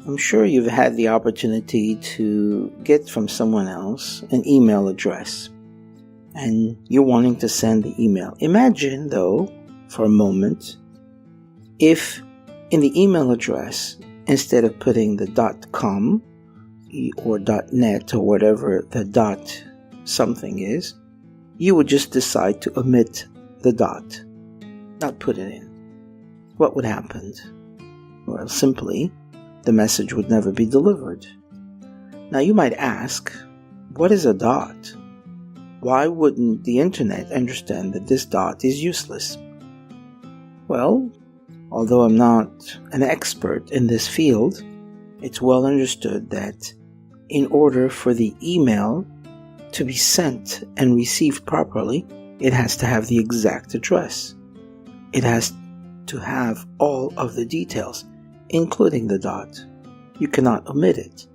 I'm sure you've had the opportunity to get from someone else an email address, and you're wanting to send the email. Imagine, though, for a moment, if in the email address, instead of putting the .com or .net or whatever the dot something is, you would just decide to omit the dot, not put it in. What would happen? Well, simply, the message would never be delivered. Now you might ask, what is a dot? Why wouldn't the internet understand that this dot is useless? Well, although I'm not an expert in this field, it's well understood that in order for the email to be sent and received properly, it has to have the exact address. It has to have all of the details, including the dot. You cannot omit it,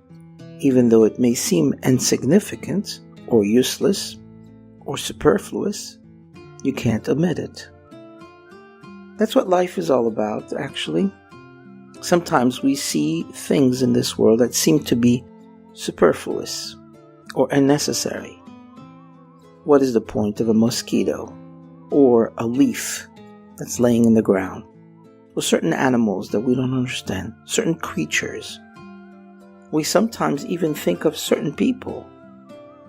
even though it may seem insignificant or useless or superfluous. You can't omit it. That's what life is all about, actually. Sometimes we see things in this world that seem to be superfluous or unnecessary. What is the point of a mosquito or a leaf that's laying in the ground? Or certain animals that we don't understand, certain creatures. We sometimes even think of certain people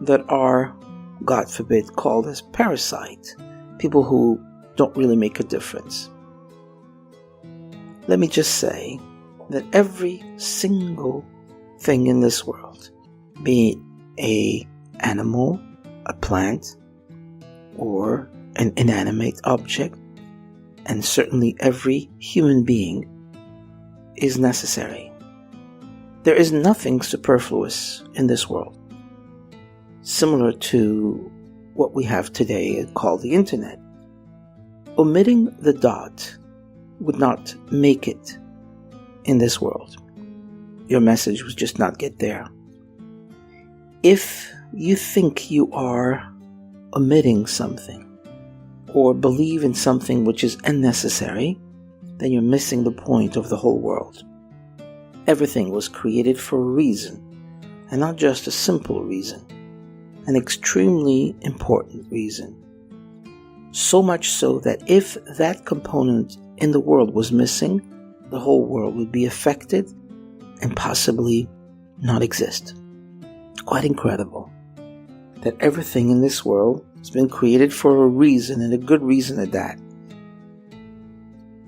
that are, God forbid, called as parasites, people who don't really make a difference. Let me just say that every single thing in this world, be it an animal, a plant, or an inanimate object, and certainly every human being, is necessary. There is nothing superfluous in this world, similar to what we have today called the internet. Omitting the dot would not make it in this world. Your message would just not get there. If you think you are omitting something or believe in something which is unnecessary, then you're missing the point of the whole world. Everything was created for a reason, and not just a simple reason, an extremely important reason. So much so that if that component in the world was missing, the whole world would be affected and possibly not exist. Quite incredible that everything in this world has been created for a reason, and a good reason at that.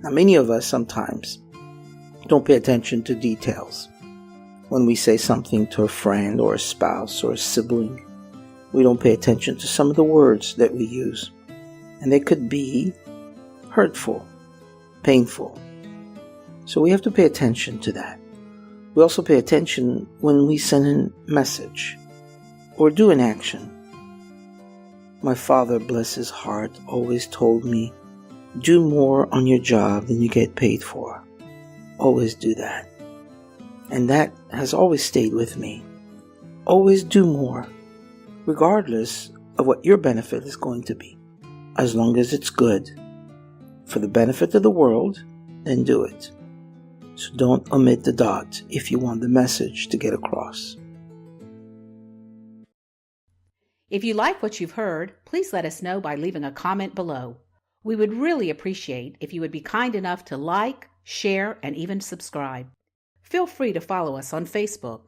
Now, many of us sometimes don't pay attention to details. When we say something to a friend or a spouse or a sibling, we don't pay attention to some of the words that we use. And they could be hurtful, painful. So we have to pay attention to that. We also pay attention when we send a message or do an action. My father, bless his heart, always told me, do more on your job than you get paid for. Always do that. And that has always stayed with me. Always do more, regardless of what your benefit is going to be. As long as it's good for the benefit of the world, then do it. So don't omit the dot if you want the message to get across. If you like what you've heard, please let us know by leaving a comment below. We would really appreciate if you would be kind enough to like, share, and even subscribe. Feel free to follow us on Facebook.